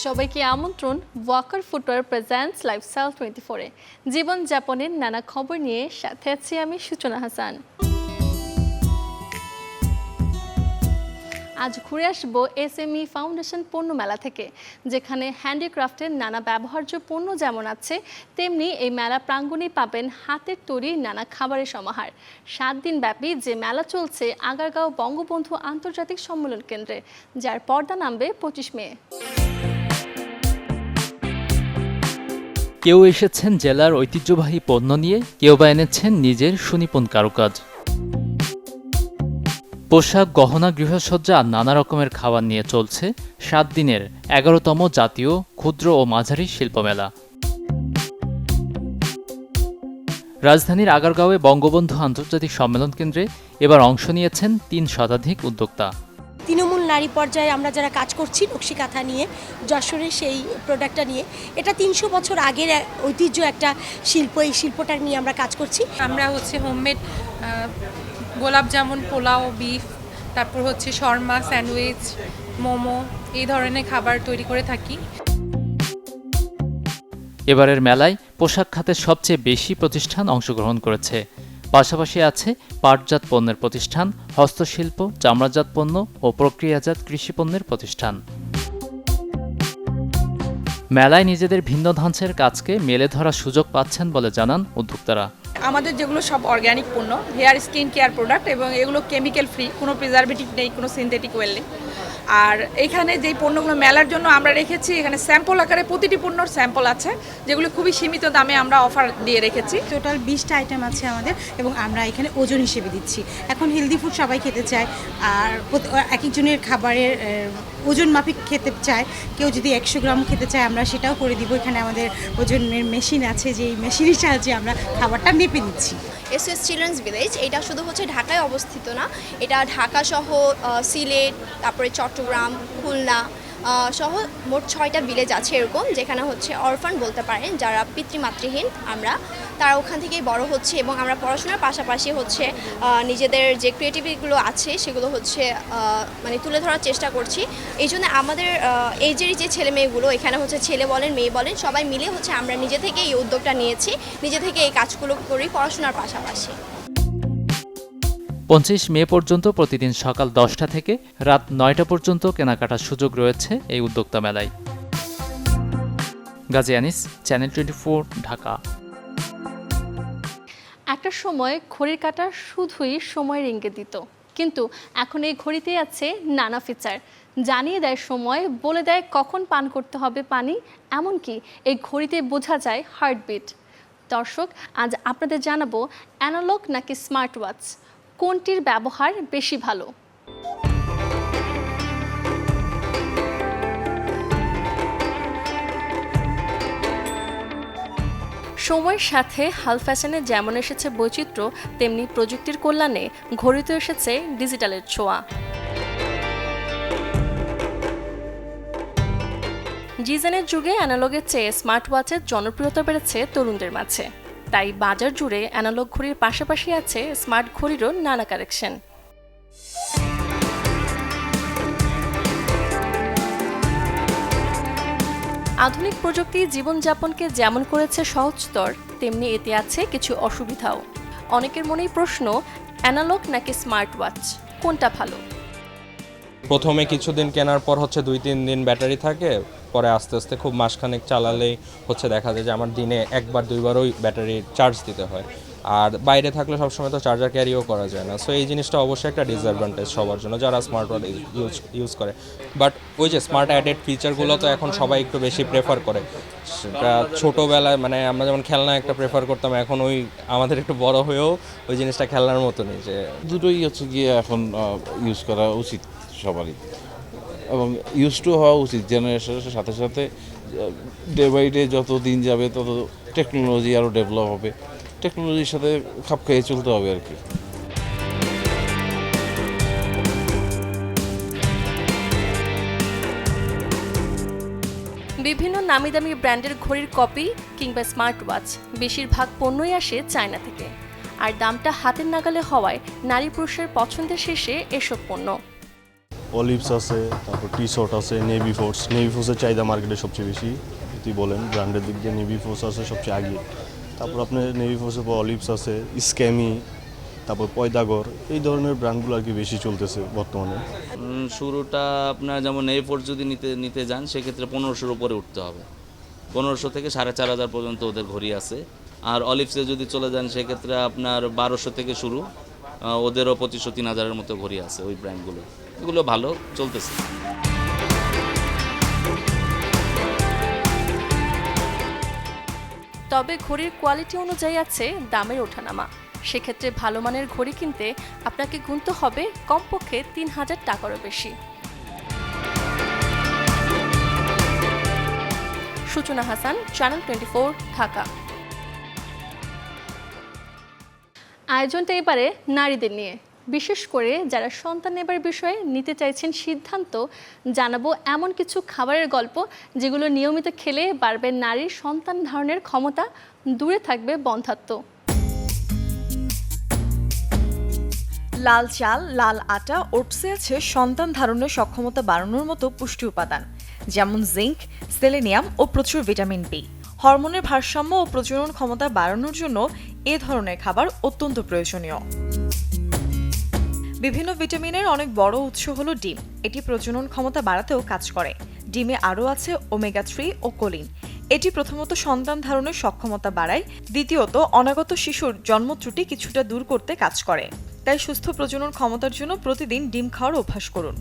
সবাইকে আমন্ত্রণ Waker footwear presents lifestyle 24 এ জীবনযাপনের নানা খবর নিয়ে সাথে আছি আমি সূচনা হাসান। আজ ঘুরে আসবো এসএমই ফাউন্ডেশন পণ্য মেলা থেকে, যেখানে হ্যান্ডিক্রাফটের নানা ব্যবহার্য পণ্য যেমন আছে, তেমনি এই মেলা প্রাঙ্গণেই পাবেন হাতের তৈরি নানা খাবারের সমাহার। 7 দিন ব্যাপী যে মেলা চলছে আগারগাঁও বঙ্গবন্ধু আন্তর্জাতিক সম্মেলন কেন্দ্রে, যার পর্দা নামবে 25 মে। কেউ এসেছেন জেলার ঐতিহ্যবাহী পণ্য নিয়ে, কেউ বা এনেছেন নিজের সুনিপুণ কারুকাজ। পোশাক, গহনা, গৃহসজ্জা আর নানা রকমের খাবার নিয়ে চলছে 7 দিনের 11তম জাতীয় ক্ষুদ্র ও মাঝারি শিল্পমেলা। রাজধানীর আগারগাঁওয়ে বঙ্গবন্ধু আন্তর্জাতিক সম্মেলন কেন্দ্রে এবার অংশ নিয়েছেন 3 শতাধিক উদ্যোক্তা। তৃণমূল নারী পর্যায়ে আমরা যারা কাজ করছি নকশি কাঁথা নিয়ে, যশোরের সেই প্রোডাক্টটা নিয়ে, এটা 300 বছর আগের ঐতিহ্য একটা শিল্প, এই শিল্পটা নিয়ে আমরা কাজ করছি। আমরা হোমমেড গোলাপ জামুন, পোলাও, বিফ, তারপর শর্মা, স্যান্ডউইচ, মোমো, এই ধরনের খাবার তৈরি করে থাকি। এবারের মেলায় পোশাক খাতের সবচেয়ে বেশি প্রতিষ্ঠান অংশগ্রহণ করেছে। পাশাপাশি আছে পাটজাত পণ্যের প্রতিষ্ঠান, হস্তশিল্প, চামড়াজাত পণ্য ও প্রক্রিয়াজাত কৃষি পণ্যের প্রতিষ্ঠান। মেলায় নিজেদের ভিন্ন ধাঁচের কাজকে মেলে ধরার সুযোগ পাচ্ছেন বলে জানান উদ্যোক্তারা। আমাদের যেগুলো সব অর্গ্যানিক পণ্য, হেয়ার স্কিন কেয়ার প্রোডাক্ট, এবং এগুলো কেমিক্যাল ফ্রি, কোনো প্রিজারভেটিভ নেই, কোনো সিনথেটিক ওয়েল নেই। আর এখানে যেই পণ্যগুলো মেলার জন্য আমরা রেখেছি, এখানে স্যাম্পল আকারে প্রতিটি পণ্যর স্যাম্পল আছে, যেগুলো খুবই সীমিত দামে আমরা অফার দিয়ে রেখেছি। টোটাল 20টা আইটেম আছে আমাদের, এবং আমরা এখানে ওজন হিসেবে দিচ্ছি। এখন হেলদি ফুড সবাই খেতে চায়, আর এক একজনের খাবারের ওজন মাফিক খেতে চায়। কেউ যদি 100 গ্রাম খেতে চায় আমরা সেটাও করে দিব। এখানে আমাদের ওজনের মেশিন আছে, যে এই মেশিনের সাহায্যে আমরা খাবারটা মেপে দিচ্ছি। এসএস চিলড্রেন্স ভিলেজ এটা শুধু ঢাকায় অবস্থিত না, এটা ঢাকা সহ সিলেট, তারপরে চট্টগ্রাম, খুলনা সহ মোট 6টা ভিলেজ আছে এরকম, যেখানে অরফান বলতে পারেন, যারা পিতৃমাতৃহীন, তারা ওখান থেকেই বড় হচ্ছে, এবং আমরা পড়াশোনার পাশাপাশি নিজেদের যে ক্রিয়েটিভিটিগুলো আছে সেগুলো তুলে ধরার চেষ্টা করছি। এই জন্য আমাদের এইজেরই যে ছেলে মেয়েগুলো এখানে ছেলে বলেন মেয়ে বলেন সবাই মিলে আমরা নিজে থেকে এই উদ্যোগটা নিয়েছি, নিজে থেকে এই কাজগুলো করি পড়াশোনার পাশাপাশি। 25 মে পর্যন্ত প্রতিদিন সকাল 10টা থেকে রাত 9টা পর্যন্ত কেনাকাটার সুযোগ রয়েছে এই উদ্যোক্তা মেলায়। গাজী আনিস, চ্যানেল 24, ঢাকা। একটা সময় ঘড়ির কাঁটা শুধুই সময়ের ইঙ্গিত দিত, কিন্তু এখন এই ঘড়িতে আছে নানা ফিচার, জানিয়ে দেয় সময়, বলে দেয় কখন পান করতে হবে পানি, এমনকি এই ঘড়িতে বোঝা যায় হার্টবিট। দর্শক, আজ আপনাদের জানাবো অ্যানালগ নাকি স্মার্ট ওয়াচ, কোনটির ব্যবহার বেশি ভালো। সময়ের সাথে হাল ফ্যাশনে যেমন এসেছে বৈচিত্র্য, তেমনি প্রযুক্তির কল্যাণে ঘড়িতে এসেছে ডিজিটালের ছোঁয়া। ডিজাইনের যুগে অ্যানালগের চেয়ে স্মার্ট ওয়াচের জনপ্রিয়তা বেড়েছে তরুণদের মাঝে, তাই বাজার জুড়ে অ্যানালগ ঘড়ির পাশাপাশি আছে স্মার্ট ঘড়িরও নানা কালেকশন। আধুনিক প্রযুক্তি জীবনযাপনকে যেমন করেছে সহজতর, তেমনি এতে আছে কিছু অসুবিধাও। অনেকের মনেই প্রশ্ন, অ্যানালগ নাকি স্মার্ট ওয়াচ, কোনটা ভালো? প্রথমে কিছুদিন কেনার পর 2-3 দিন ব্যাটারি থাকে, পরে আস্তে আস্তে খুব মাসখানেক চালালেই দেখা যায় যে আমার দিনে 1-2বার ওই ব্যাটারি চার্জ দিতে হয়। আর বাইরে থাকলে সবসময় তো চার্জার ক্যারিও করা যায় না। সো এই জিনিসটা অবশ্যই একটা ডিসঅ্যাডভান্টেজ সবার জন্য যারা স্মার্ট ওয়াচ ইউজ করে। বাট ওই যে স্মার্ট অ্যাডেড ফিচারগুলো তো এখন সবাই একটু বেশি প্রেফার করে। সেটা ছোটোবেলায় আমরা যেমন খেলনা একটা প্রেফার করতাম, এখন ওই আমাদের একটু বড় হয়েও ওই জিনিসটা খেলনার মতনই, যে দুটোই গিয়ে এখন ইউজ করা উচিত সবারই, এবং ইউজ টু হওয়া উচিত। জেনারেশনের সাথে সাথে ডে বাই ডে যত দিন যাবে তত টেকনোলজি আরও ডেভেলপ হবে, টেকনোলজির সাথে খাপ খাইয়ে চলতে হবে আর কি। বিভিন্ন নামি দামি ব্র্যান্ডের ঘড়ির কপি কিংবা স্মার্ট ওয়াচ বেশিরভাগ পণ্যই আসে চায়না থেকে, আর দামটা হাতের নাগালে হওয়ায় নারী পুরুষের পছন্দের শীর্ষে এসব পণ্য। অলিভস আছে, তারপর টি শর্ট আছে, নেভি ফোর্সের চাহিদা মার্কেটে সবচেয়ে বেশি। যদি বলেন ব্র্যান্ডের দিক দিয়ে নেভি ফোর্স আছে সবচেয়ে আগে, তারপর আপনার নেভি ফোর্সের পর অলিভস আছে, স্ক্যামি, তারপর পয়দাগর, এই ধরনের ব্র্যান্ডগুলো আর কি বেশি চলতেছে বর্তমানে। শুরুটা আপনার যেমন নেভি ফোর্স যদি নিতে যান সেক্ষেত্রে 1500-র উপরে উঠতে হবে, 1500 থেকে 4500 পর্যন্ত ওদের ঘড়ি আছে। আর অলিভসে যদি চলে যান সেক্ষেত্রে আপনার 1200 থেকে শুরু, ওদেরও 2500-3000-এর মতো ঘড়ি আছে ওই ব্র্যান্ডগুলো, এগুলো ভালো চলতেছে। তবে ঘড়ির কোয়ালিটি অনুযায়ী আছে দামের ওঠানামা। সেক্ষেত্রে ভালো মানের ঘড়ি কিনতে আপনাকে গুনতে হবে কমপক্ষে 3000 টাকারও বেশি। সূচনা হাসান, চ্যানেল 24, ঢাকা। আয়োজনটা এবারে নারীদের নিয়ে, বিশেষ করে যারা সন্তান নেবার বিষয়ে নিতে চাইছেন সিদ্ধান্ত, জানাবো এমন কিছু খাবারের গল্প যেগুলো নিয়মিত খেলে বাড়বে নারীর সন্তান ধারণের ক্ষমতা, দূরে থাকবে বন্ধ্যাত্ব। লাল চাল, লাল আটা, ওটসে আছে সন্তান ধারণের সক্ষমতা বাড়ানোর মতো পুষ্টি উপাদান, যেমন জিঙ্ক, সেলেনিয়াম ও প্রচুর ভিটামিন বি। হরমোনের ভারসাম্য ও প্রজনন ক্ষমতা বাড়ানোর জন্য এ ধরনের খাবার অত্যন্ত প্রয়োজনীয়। বিভিন্ন ভিটামিনের অনেক বড় উৎস হলো ডিম। এটি প্রজনন ক্ষমতা বাড়াতেও কাজ করে। ডিমে আরও আছে ওমেগা 3 ও কোলিন। এটি প্রথমত সন্তান ধারণের সক্ষমতা বাড়ায়, দ্বিতীয়ত অনাগত শিশুর জন্ম ত্রুটি কিছুটা দূর করতে কাজ করে। তাই সুস্থ প্রজনন ক্ষমতার জন্য প্রতিদিন ডিম খাওয়ার অভ্যাস করুন।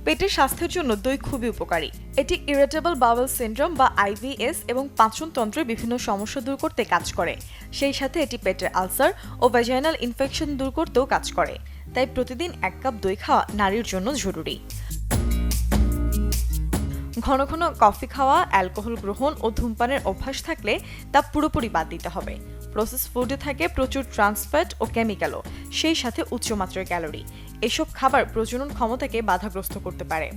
পেটের স্বাস্থ্যের জন্য দই খুবই উপকারী। এটি ইরিটেবল বাওয়েল সিনড্রোম বা আইবিএস এবং পাচনতন্ত্রের বিভিন্ন সমস্যা দূর করতে কাজ করে। সেই সাথে এটি পেটের আলসার ও ভ্যাজাইনাল ইনফেকশন দূর করতেও কাজ করে। তাই প্রতিদিন 1 কাপ দই খাওয়া নারীর জন্য জরুরি। ঘন ঘন কফি খাওয়া, অ্যালকোহল গ্রহণ ও ধূমপানের অভ্যাস থাকলে তা পুরোপুরি বাদ দিতে হবে। প্রসেস ফুডে থাকে প্রচুর ট্রান্সফ্যাট ও কেমিক্যালও, সেই সাথে উচ্চমাত্রার ক্যালোরি। এসব খাবার প্রজনন ক্ষমতাকে বাধাগ্রস্ত করতে পারে।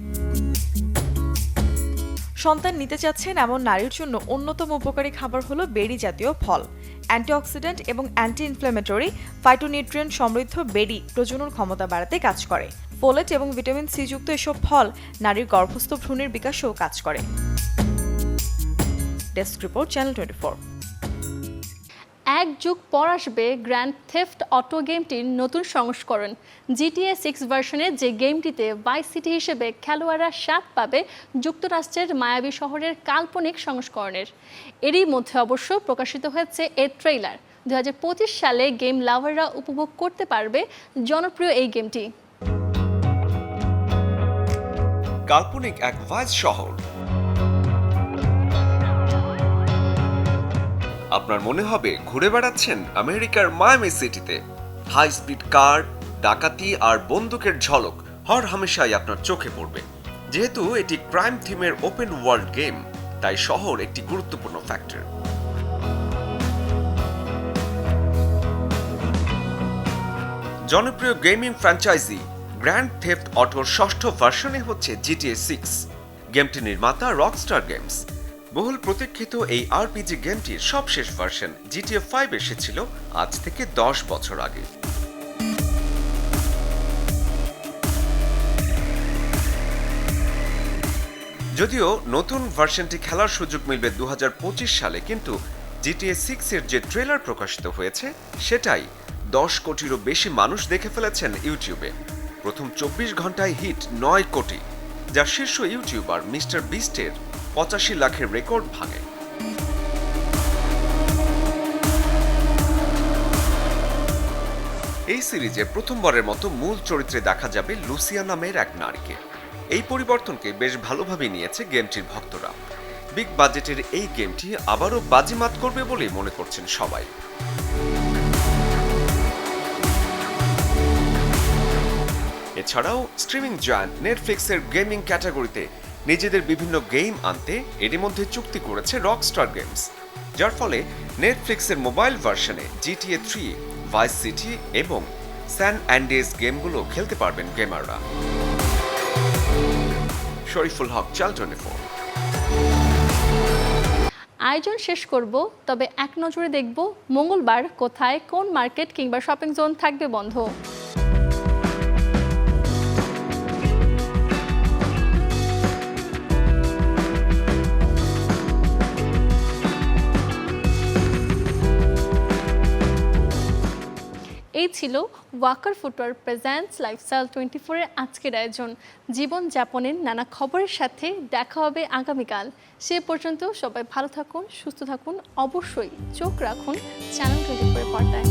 সন্তান নিতে চাচ্ছেন এমন নারীর জন্য অন্যতম উপকারী খাবার হলো বেরি জাতীয় ফল। অ্যান্টিঅক্সিডেন্ট এবং অ্যান্টি ইনফ্ল্যামেটরি, ফাইটোনিউট্রিয়েন্ট সমৃদ্ধ বেরি প্রজনন ক্ষমতা বাড়াতে কাজ করে। ফোলেট এবং ভিটামিন সি যুক্ত এসব ফল নারীর গর্ভস্থ ভ্রূণের বিকাশেও কাজ করে। Desk report, channel 24। এক যুগ পর আসবে গ্র্যান্ড থেফট অটো গেমটির নতুন সংস্করণ। GTA 6 ভার্সনে যে গেমটিতে ভাইস সিটি হিসেবে খেলোয়াড়রা স্বাদ পাবে যুক্তরাষ্ট্রের মায়াবী শহরের কাল্পনিক সংস্করণের। এরই মধ্যে অবশ্য প্রকাশিত হয়েছে এর ট্রেইলার। 2025 সালে গেম লাভাররা উপভোগ করতে পারবে জনপ্রিয় এই গেমটি। কাল্পনিক এক ভাইস শহর, আপনার মনে হবে ঘুরে বেড়াচ্ছেন আমেরিকার মায়ামি সিটিতে। হাই স্পিড কার, ডাকাতি আর বন্দুকের ঝলক হর হামেশাই আপনার চোখে পড়বে। যেহেতু এটি ক্রাইম থিমের ওপেন ওয়ার্ল্ড গেম, তাই শহর একটি গুরুত্বপূর্ণ ফ্যাক্টর। জনপ্রিয় গেমিং ফ্র্যাঞ্চাইজি গ্র্যান্ড থেফট অটোর ষষ্ঠ ভার্সনে হচ্ছে GTA 6। গেমটি নির্মাতা রকস্টার গেমস। বহুল প্রতীক্ষিত এই আরপিজি গেমটির সবশেষ ভার্সন GTA 5 এসেছিল আজ থেকে 10 বছর আগে। যদিও নতুন ভার্সনটি খেলার সুযোগ মিলবে 2025 সালে, কিন্তু GTA 6 এর যে ট্রেলার প্রকাশিত হয়েছে সেটাই 10 কোটিরও বেশি মানুষ দেখে ফেলেছেন ইউটিউবে। প্রথম 24 ঘন্টায় হিট 9 কোটি, যা শীর্ষ ইউটিউবার মিস্টার বিস্টের 85 লাখের রেকর্ড ভাঙে। এই সিরিজে প্রথমবারের মতো মূল চরিত্রে দেখা যাবে লুসিয়া নামের এক নারীকে। এই পরিবর্তনকে বেশ ভালোভাবে নিয়েছে গেমটির ভক্তরা। বিগ বাজেটের এই গেমটি আবারও বাজিমাত করবে বলেই মনে করছেন সবাই। এছাড়াও স্ট্রিমিং জায়ান্ট নেটফ্লিক্সের গেমিং ক্যাটাগরিতে নিজেদের বিভিন্ন গেম আনতে এরই মধ্যে চুক্তি করেছে রকস্টার গেমস, যার ফলে নেটফ্লিক্সের মোবাইল ভার্সনে GTA 3, ভাইস সিটি এবং স্যান অ্যান্ড্রেয়াস গেমগুলো খেলতে পারবেন গেমাররা। শরীফুল হক, চ্যানেল 24। আয়োজন শেষ করব, তবে এক নজরে দেখব মঙ্গলবার কোথায় কোন মার্কেট কিংবা শপিং জোন থাকবে বন্ধ। এই ছিল ওয়াকার ফুটওয়্যার প্রেজেন্টস লাইফস্টাইল 24 এর আজকের আয়োজন। জীবনযাপনের নানা খবরের সাথে দেখা হবে আগামীকাল। সে পর্যন্ত সবাই ভালো থাকুন, সুস্থ থাকুন, অবশ্যই চোখ রাখুন চ্যানেল 24 পর্দায়।